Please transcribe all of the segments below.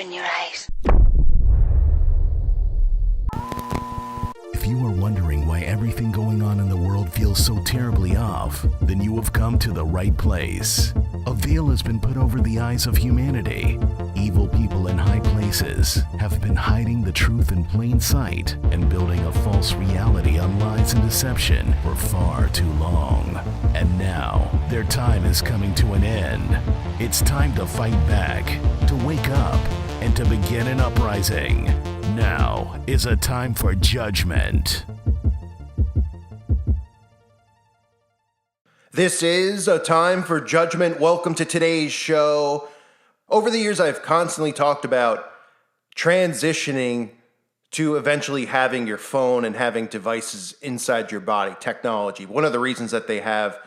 Open your eyes. If you are wondering why everything going on in the world feels so terribly off, then you have come to the right place. A veil has been put over the eyes of humanity. Evil people in high places have been hiding the truth in plain sight and building a false reality on lies and deception for far too long. And now, their time is coming to an end. It's time to fight back, to wake up, and to begin an uprising. Now is a time for judgment. This is a time for judgment. Welcome to today's show. Over the years, I've constantly talked about transitioning to eventually having your phone and having devices inside your body, technology. One of the reasons that they have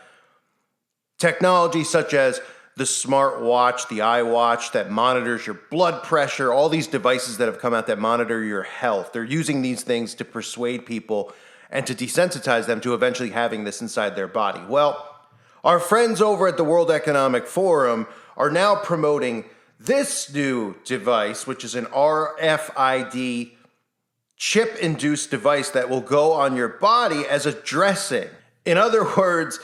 technology such as the smartwatch, the iWatch that monitors your blood pressure, all these devices that have come out that monitor your health. They're using these things to persuade people and to desensitize them to eventually having this inside their body. Well, our friends over at the World Economic Forum are now promoting this new device, which is an RFID chip-induced device that will go on your body as a dressing. In other words,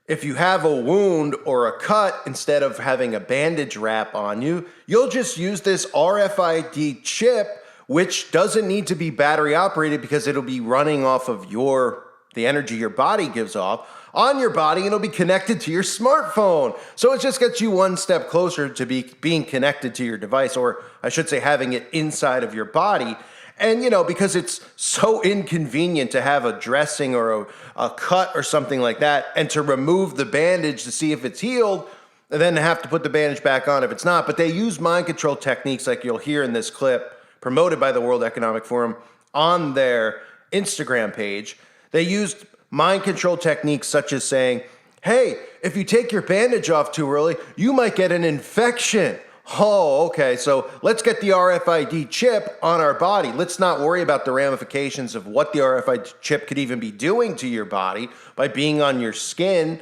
if you have a wound or a cut, instead of having a bandage wrap on you, you'll just use this RFID chip, which doesn't need to be battery operated because it'll be running off of the energy your body gives off on your body, and it'll be connected to your smartphone. So it just gets you one step closer to being connected to your device, or I should say having it inside of your body. And, because it's so inconvenient to have a dressing or a cut or something like that, and to remove the bandage to see if it's healed, and then have to put the bandage back on if it's not. But they use mind control techniques like you'll hear in this clip, promoted by the World Economic Forum on their Instagram page. They used mind control techniques such as saying, hey, if you take your bandage off too early, you might get an infection. Oh, okay, so let's get the RFID chip on our body. Let's not worry about the ramifications of what the RFID chip could even be doing to your body by being on your skin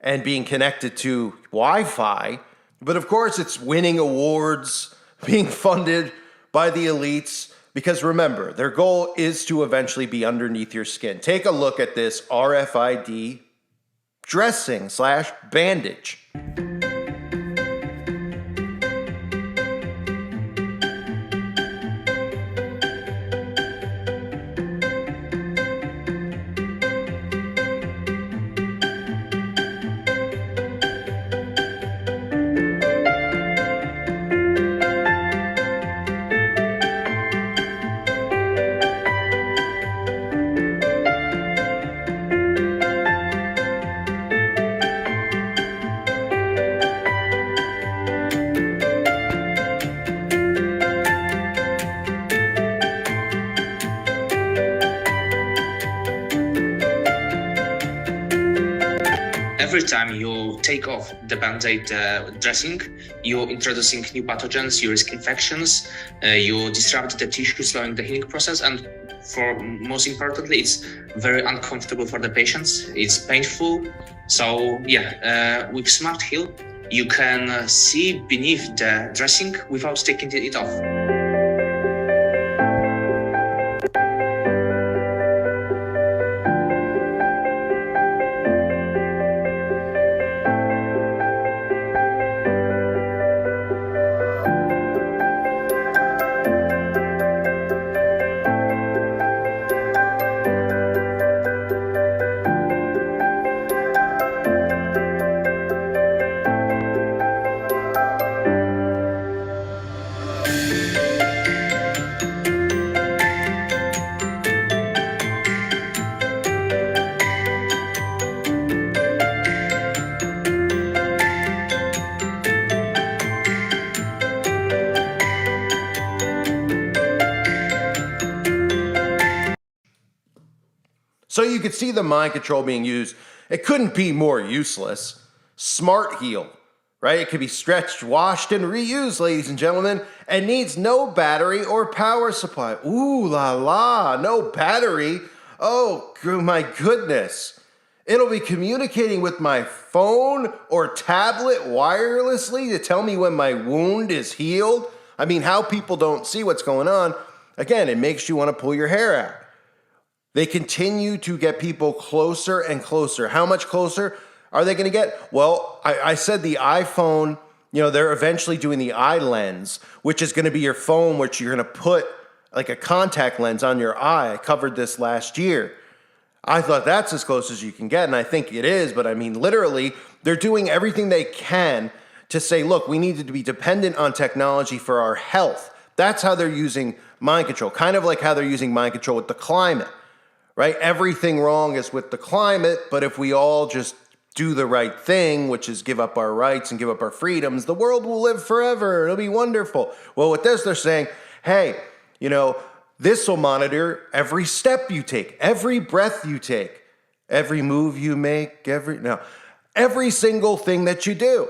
and being connected to Wi-Fi. But of course, it's winning awards, being funded by the elites, because remember, their goal is to eventually be underneath your skin. Take a look at this RFID dressing/bandage. Every time you take off the Band-Aid dressing, you're introducing new pathogens, you risk infections, you disrupt the tissue, slowing the healing process, and most importantly, it's very uncomfortable for the patients. It's painful. So with Smart Heal, you can see beneath the dressing without taking it off. So you could see the mind control being used. It couldn't be more useless. Smart Heal, right? It could be stretched, washed, and reused, ladies and gentlemen, and needs no battery or power supply. Ooh la la, no battery. Oh my goodness. It'll be communicating with my phone or tablet wirelessly to tell me when my wound is healed. I mean, how people don't see what's going on, again, it makes you want to pull your hair out. They continue to get people closer and closer. How much closer are they going to get? Well, I said the iPhone, they're eventually doing the eye lens, which is going to be your phone, which you're going to put like a contact lens on your eye. I covered this last year. I thought that's as close as you can get, and I think it is, but I mean, literally, they're doing everything they can to say, look, we need to be dependent on technology for our health. That's how they're using mind control, kind of like how they're using mind control with the climate, right? Everything wrong is with the climate, but if we all just do the right thing, which is give up our rights and give up our freedoms, the world will live forever. It'll be wonderful. Well, with this, they're saying, hey, this will monitor every step you take, every breath you take, every move you make, every single thing that you do.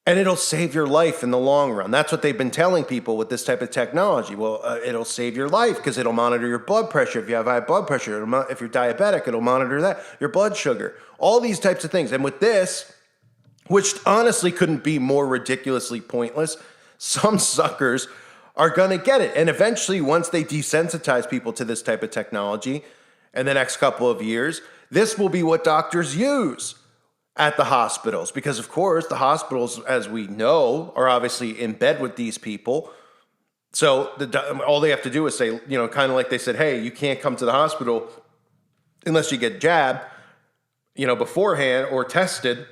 And it'll save your life in the long run. That's what they've been telling people with this type of technology. Well, it'll save your life because it'll monitor your blood pressure. If you have high blood pressure, if you're diabetic, it'll monitor that, your blood sugar, all these types of things. And with this, which honestly couldn't be more ridiculously pointless, some suckers are going to get it. And eventually, once they desensitize people to this type of technology in the next couple of years, this will be what doctors use at the hospitals, because of course the hospitals, as we know, are obviously in bed with these people. So all they have to do is say, kind of like they said, hey, you can't come to the hospital unless you get jabbed, beforehand or tested.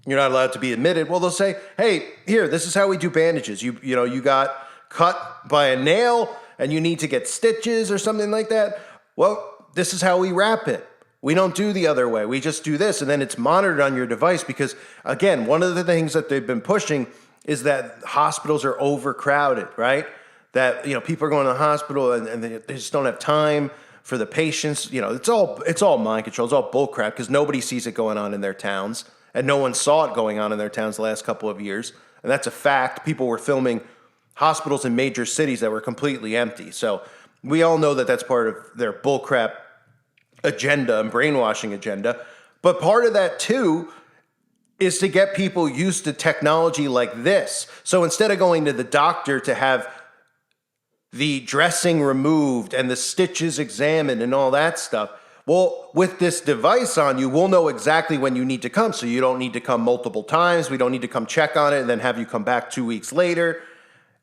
You're not allowed to be admitted. Well, they'll say, hey, here, this is how we do bandages. You got cut by a nail and you need to get stitches or something like that. Well, this is how we wrap it. We don't do the other way. We just do this, and then it's monitored on your device because, again, one of the things that they've been pushing is that hospitals are overcrowded, right? That, people are going to the hospital and they just don't have time for the patients. It's all mind control. It's all bullcrap because nobody sees it going on in their towns, and no one saw it going on in their towns the last couple of years. And that's a fact. People were filming hospitals in major cities that were completely empty. So we all know that that's part of their bullcrap agenda and brainwashing agenda. But part of that too is to get people used to technology like this. So instead of going to the doctor to have the dressing removed and the stitches examined and all that stuff, well, with this device on you, we'll know exactly when you need to come. So you don't need to come multiple times. We don't need to come check on it and then have you come back 2 weeks later.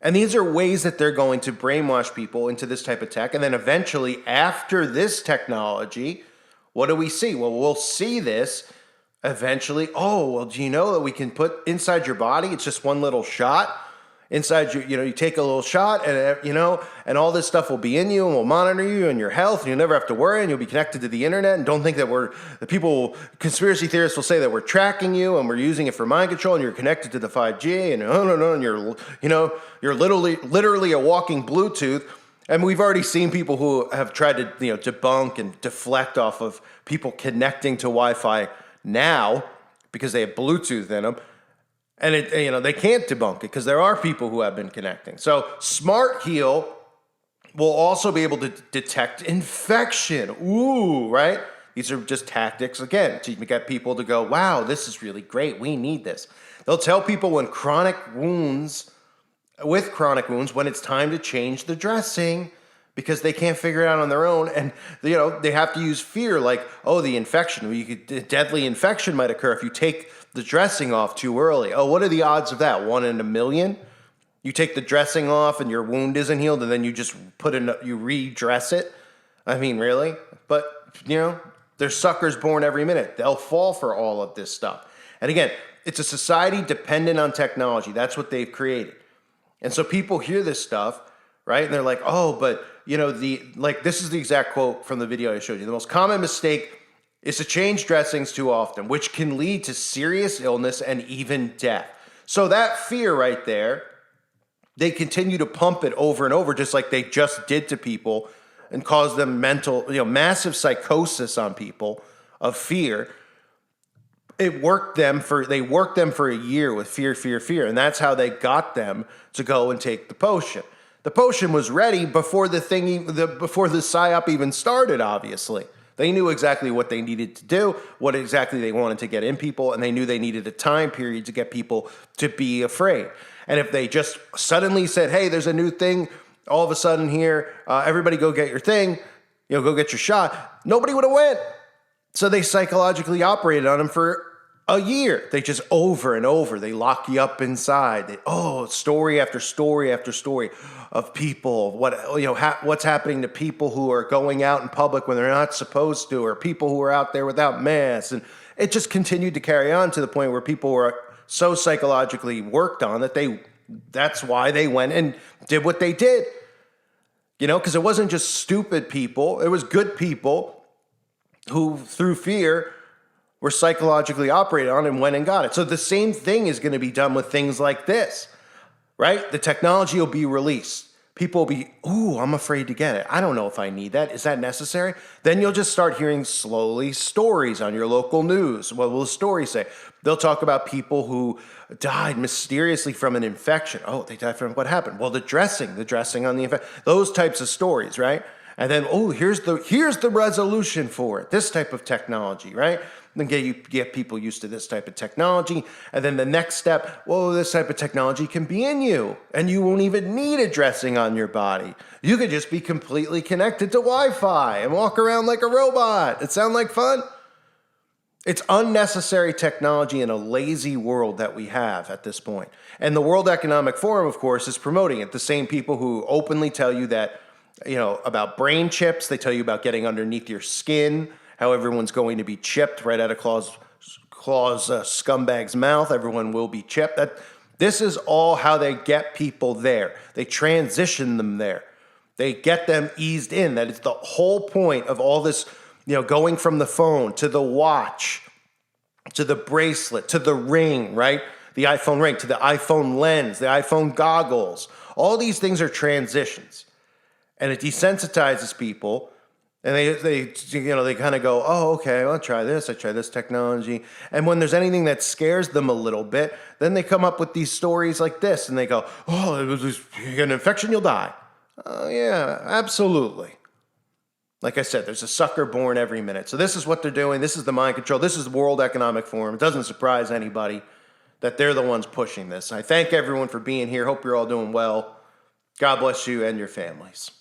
And these are ways that they're going to brainwash people into this type of tech. And then eventually, after this technology, what do we see? Well, we'll see this eventually. Oh, well, do you know that we can put inside your body? It's just one little shot. Inside you take a little shot and, and all this stuff will be in you and will monitor you and your health. And you'll never have to worry and you'll be connected to the internet. And don't think that conspiracy theorists will say that we're tracking you and we're using it for mind control and you're connected to the 5G and no, and you're literally a walking Bluetooth. And we've already seen people who have tried to, debunk and deflect off of people connecting to Wi-Fi now because they have Bluetooth in them. And they can't debunk it because there are people who have been connecting. So Smart Heal will also be able to detect infection. Ooh, right? These are just tactics, again, to get people to go, wow, this is really great. We need this. They'll tell people with chronic wounds, when it's time to change the dressing because they can't figure it out on their own. And, they have to use fear like, oh, the infection. Deadly infection might occur if you take the dressing off too early. Oh, what are the odds of that? 1 in a million? You take the dressing off and your wound isn't healed and then you just you redress it? I mean, really? But, there's suckers born every minute. They'll fall for all of this stuff. And again, it's a society dependent on technology. That's what they've created. And so people hear this stuff, right? And they're like, oh, but, this is the exact quote from the video I showed you. The most common mistake is to change dressings too often, which can lead to serious illness and even death. So that fear right there, they continue to pump it over and over, just like they just did to people and caused them massive psychosis on people of fear. They worked them for a year with fear. And that's how they got them to go and take the potion. The potion was ready before the PSYOP even started, obviously. They knew exactly what they needed to do, what exactly they wanted to get in people, and they knew they needed a time period to get people to be afraid. And if they just suddenly said, hey, there's a new thing, all of a sudden here, everybody go get your thing, go get your shot, nobody would have went. So they psychologically operated on them for a year. They just over and over, they lock you up inside. Story after story after story of people, what's happening to people who are going out in public when they're not supposed to, or people who are out there without masks. And it just continued to carry on to the point where people were so psychologically worked on that's why they went and did what they did. Because it wasn't just stupid people, it was good people who, through fear, were psychologically operated on and went and got it. So the same thing is going to be done with things like this, right? The technology will be released. People will be, I'm afraid to get it. I don't know if I need that. Is that necessary? Then you'll just start hearing slowly stories on your local news. What will the story say? They'll talk about people who died mysteriously from an infection. Oh, they died from what happened? Well, the dressing on the infection. Those types of stories, right? And then, here's the resolution for it. This type of technology, right? Then get people used to this type of technology. And then the next step, this type of technology can be in you. And you won't even need a dressing on your body. You could just be completely connected to Wi-Fi and walk around like a robot. It sound like fun? It's unnecessary technology in a lazy world that we have at this point. And the World Economic Forum, of course, is promoting it. The same people who openly tell you that, about brain chips. They tell you about getting underneath your skin, how everyone's going to be chipped right out of Claw's scumbag's mouth. Everyone will be chipped. This is all how they get people there. They transition them there. They get them eased in. That is the whole point of all this, going from the phone to the watch, to the bracelet, to the ring, right? The iPhone ring, to the iPhone lens, the iPhone goggles. All these things are transitions. And it desensitizes people, and they kind of go, okay, I'll try this. I try this technology. And when there's anything that scares them a little bit, then they come up with these stories like this, and they go, you get an infection, you'll die. Oh, yeah, absolutely. Like I said, there's a sucker born every minute. So this is what they're doing. This is the mind control. This is the World Economic Forum. It doesn't surprise anybody that they're the ones pushing this. I thank everyone for being here. Hope you're all doing well. God bless you and your families.